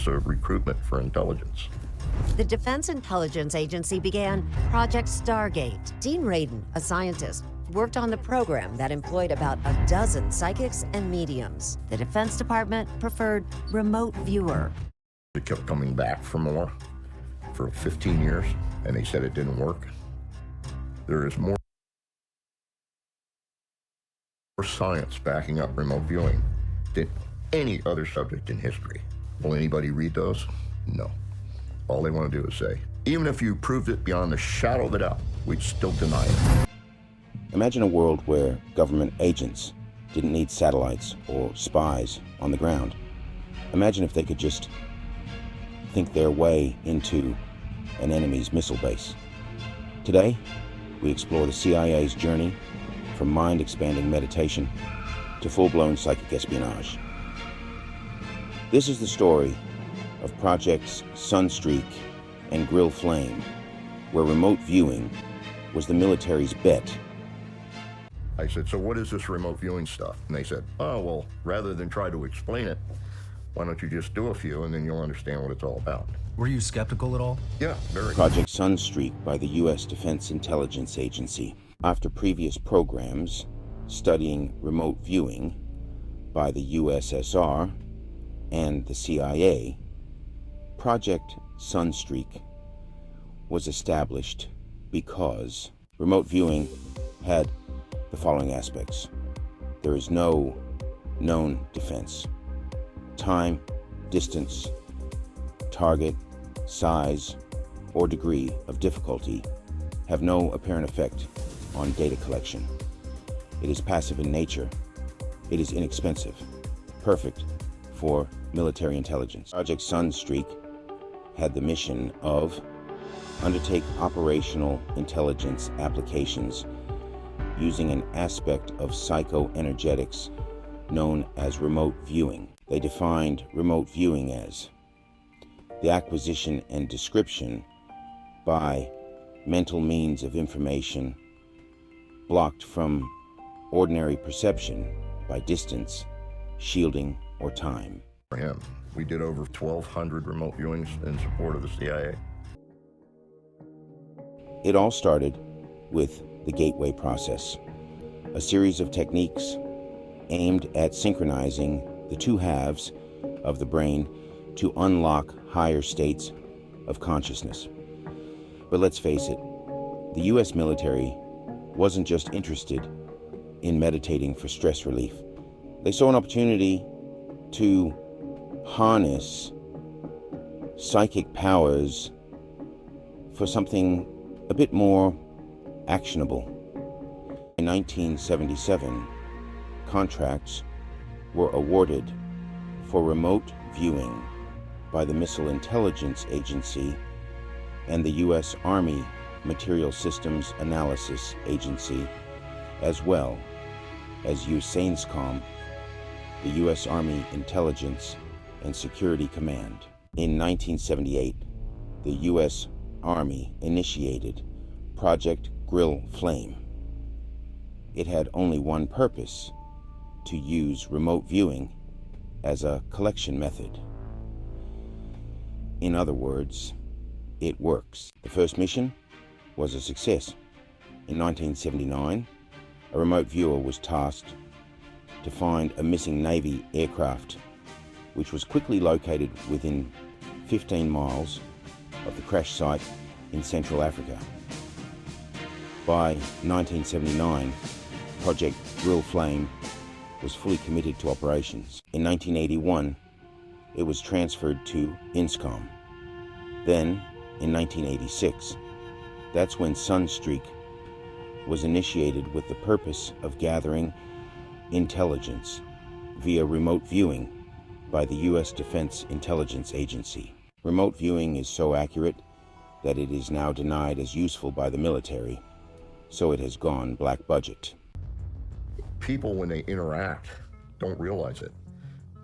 a recruitment for intelligence. The Defense Intelligence Agency began Project Stargate. Dean Radin, a scientist, worked on the program that employed about a dozen psychics and mediums. The Defense Department preferred remote viewer. It kept coming back for more for 15 years, and they said it didn't work. There is more science backing up remote viewing than any other subject in history. Will anybody read those? No. All they want to do is say, even if you proved it beyond the shadow of a doubt, we'd still deny it. Imagine a world where government agents didn't need satellites or spies on the ground. Imagine if they could just think their way into an enemy's missile base. Today, we explore the CIA's journey from mind-expanding meditation to full-blown psychic espionage. This is the story of Projects Sunstreak and Grill Flame, where remote viewing was the military's bet. I said, so what is this remote viewing stuff? And they said, oh, well, rather than try to explain it, why don't you just do a few and then you'll understand what it's all about. Were you skeptical at all? Yeah, very. Project Sunstreak by the U.S. Defense Intelligence Agency. After previous programs studying remote viewing by the USSR and the CIA, Project Sunstreak was established because remote viewing had the following aspects. There is no known defense. Time, distance, target, size, or degree of difficulty have no apparent effect on data collection. It is passive in nature. It is inexpensive, perfect for military intelligence. Project Sunstreak had the mission of undertake operational intelligence applications using an aspect of psychoenergetics known as remote viewing. They defined remote viewing as the acquisition and description by mental means of information blocked from ordinary perception by distance, shielding, or time. For him, we did over 1,200 remote viewings in support of the CIA. It all started with the gateway process, a series of techniques aimed at synchronizing the two halves of the brain to unlock higher states of consciousness. But let's face it, the US military wasn't just interested in meditating for stress relief. They saw an opportunity to harness psychic powers for something a bit more actionable. In 1977, contracts were awarded for remote viewing by the Missile Intelligence Agency and the U.S. Army Material Systems Analysis Agency, as well as USAINSCOM, the U.S. Army Intelligence and Security Command. In 1978, the U.S. Army initiated Project Grill Flame. It had only one purpose: to use remote viewing as a collection method. In other words, it works. The first mission was a success. In 1979, a remote viewer was tasked to find a missing Navy aircraft, which was quickly located within 15 miles of the crash site in Central Africa. By 1979, Project Grill Flame was fully committed to operations. In 1981, it was transferred to INSCOM. Then, in 1986, that's when Sunstreak was initiated with the purpose of gathering intelligence via remote viewing by the U.S. Defense Intelligence Agency. Remote viewing is so accurate that it is now denied as useful by the military, so it has gone black budget. People, when they interact, don't realize it,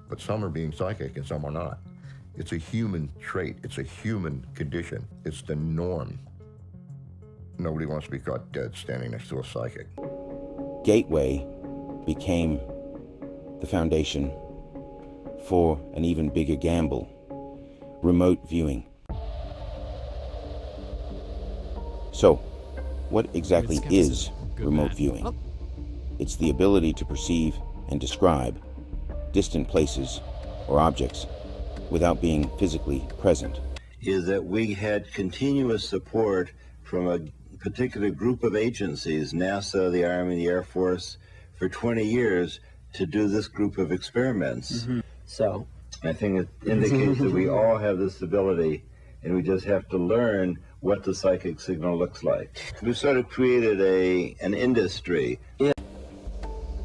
but some are being psychic and some are not. It's a human trait. It's a human condition. It's the norm. Nobody wants to be caught dead standing next to a psychic. Gateway became the foundation for an even bigger gamble. Remote viewing. So, what exactly is remote viewing? It's the ability to perceive and describe distant places or objects without being physically present. Is that we had continuous support from a particular group of agencies, NASA, the Army, the Air Force, for 20 years to do this group of experiments. So, I think it indicates that we all have this ability, and we just have to learn what the psychic signal looks like. We sort of created an industry.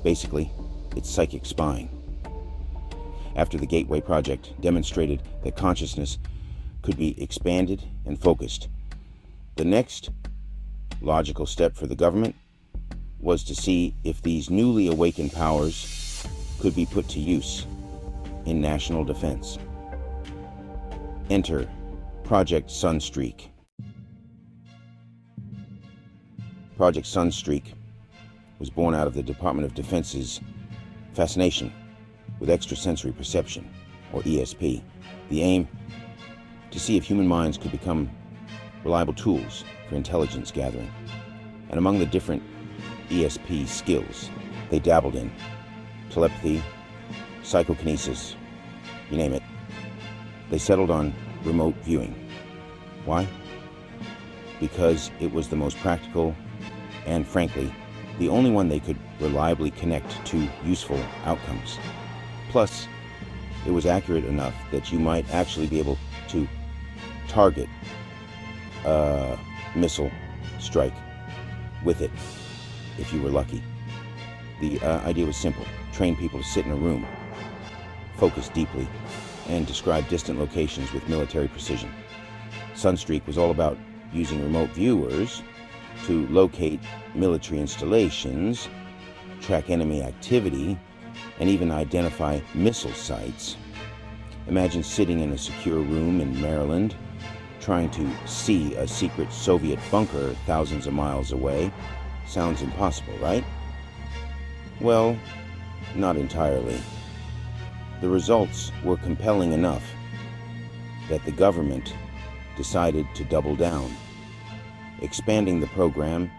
Basically, it's psychic spying. After the Gateway Project demonstrated that consciousness could be expanded and focused, the next logical step for the government was to see if these newly awakened powers could be put to use in national defense. Enter Project Sunstreak. Project Sunstreak was born out of the Department of Defense's fascination with extrasensory perception, or ESP. The aim, to see if human minds could become reliable tools for intelligence gathering. And among the different ESP skills they dabbled in, telepathy, psychokinesis, you name it, they settled on remote viewing. Why? Because it was the most practical and, frankly, the only one they could reliably connect to useful outcomes. Plus, it was accurate enough that you might actually be able to target a missile strike with it if you were lucky. The idea was simple. Train people to sit in a room, focus deeply, and describe distant locations with military precision. Sunstreak was all about using remote viewers to locate military installations, track enemy activity, and even identify missile sites. Imagine sitting in a secure room in Maryland, trying to see a secret Soviet bunker thousands of miles away. Sounds impossible, right? Well, not entirely. The results were compelling enough that the government decided to double down, expanding the program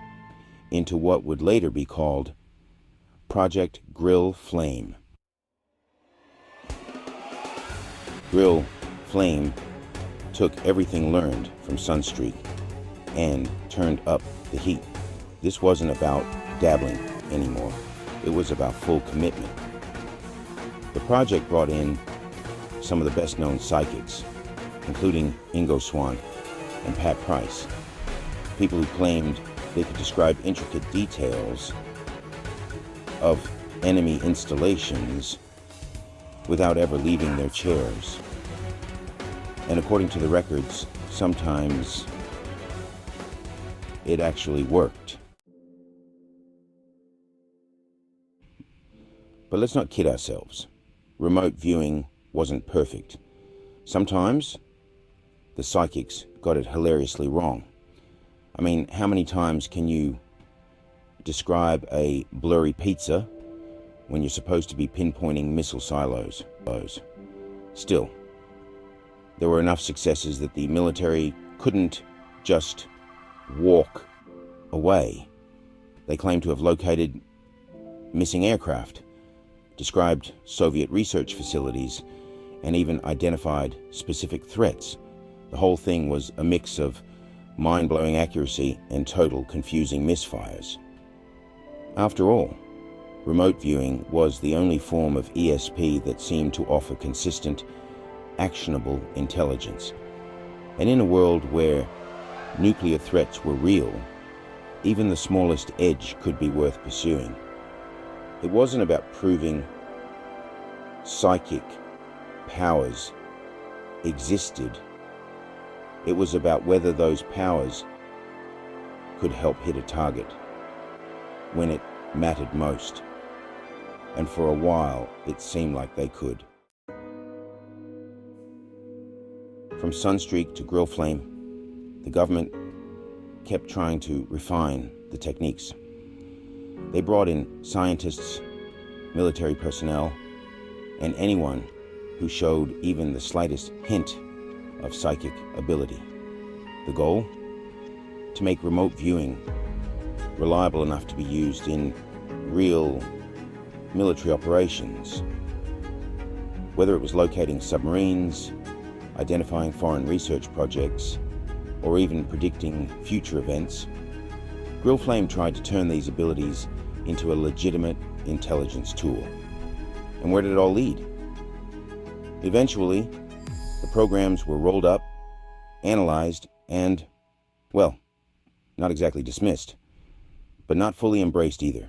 into what would later be called Project Grill Flame. Grill Flame took everything learned from Sunstreak and turned up the heat. This wasn't about dabbling anymore. It was about full commitment. The project brought in some of the best-known psychics, including Ingo Swann and Pat Price, people who claimed they could describe intricate details of enemy installations without ever leaving their chairs. And according to the records, sometimes it actually worked. But let's not kid ourselves. Remote viewing wasn't perfect. Sometimes the psychics got it hilariously wrong. I mean, how many times can you describe a blurry pizza when you're supposed to be pinpointing missile silos? Still, there were enough successes that the military couldn't just walk away. They claimed to have located missing aircraft, described Soviet research facilities, and even identified specific threats. The whole thing was a mix of mind-blowing accuracy and total confusing misfires. After all, remote viewing was the only form of ESP that seemed to offer consistent, actionable intelligence. And in a world where nuclear threats were real, even the smallest edge could be worth pursuing. It wasn't about proving psychic powers existed. It was about whether those powers could help hit a target when it mattered most. And for a while, it seemed like they could. From Sunstreak to Grill Flame, the government kept trying to refine the techniques. They brought in scientists, military personnel, and anyone who showed even the slightest hint of psychic ability. The goal? To make remote viewing reliable enough to be used in real military operations, whether it was locating submarines, identifying foreign research projects, or even predicting future events. Grillflame tried to turn these abilities into a legitimate intelligence tool. And where did it all lead? Eventually, the programs were rolled up, analyzed, and, well, not exactly dismissed, but not fully embraced either.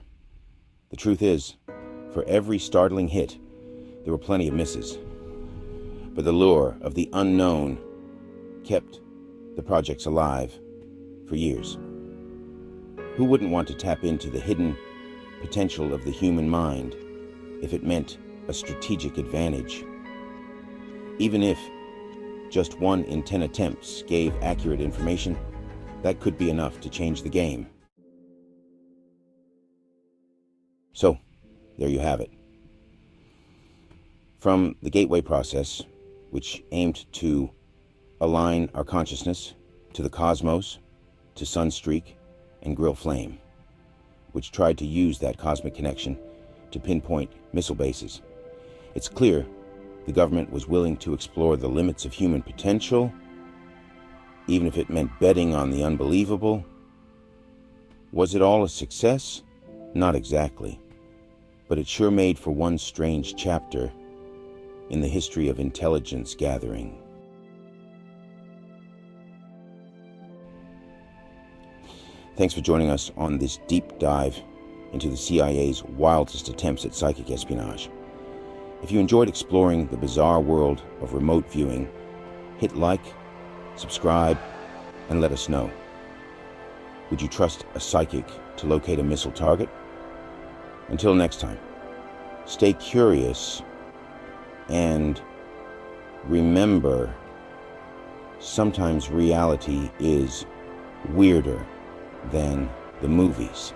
The truth is, for every startling hit, there were plenty of misses. But the lure of the unknown kept the projects alive for years. Who wouldn't want to tap into the hidden potential of the human mind if it meant a strategic advantage? Even if just 1 in 10 attempts gave accurate information, that could be enough to change the game. So, there you have it. From the Gateway process, which aimed to align our consciousness to the cosmos, to Sunstreak and Grillflame, which tried to use that cosmic connection to pinpoint missile bases, it's clear the government was willing to explore the limits of human potential, even if it meant betting on the unbelievable. Was it all a success? Not exactly. But it sure made for one strange chapter in the history of intelligence gathering. Thanks for joining us on this deep dive into the CIA's wildest attempts at psychic espionage. If you enjoyed exploring the bizarre world of remote viewing, hit like, subscribe, and let us know. Would you trust a psychic to locate a missile target? Until next time, stay curious and remember, sometimes reality is weirder than the movies.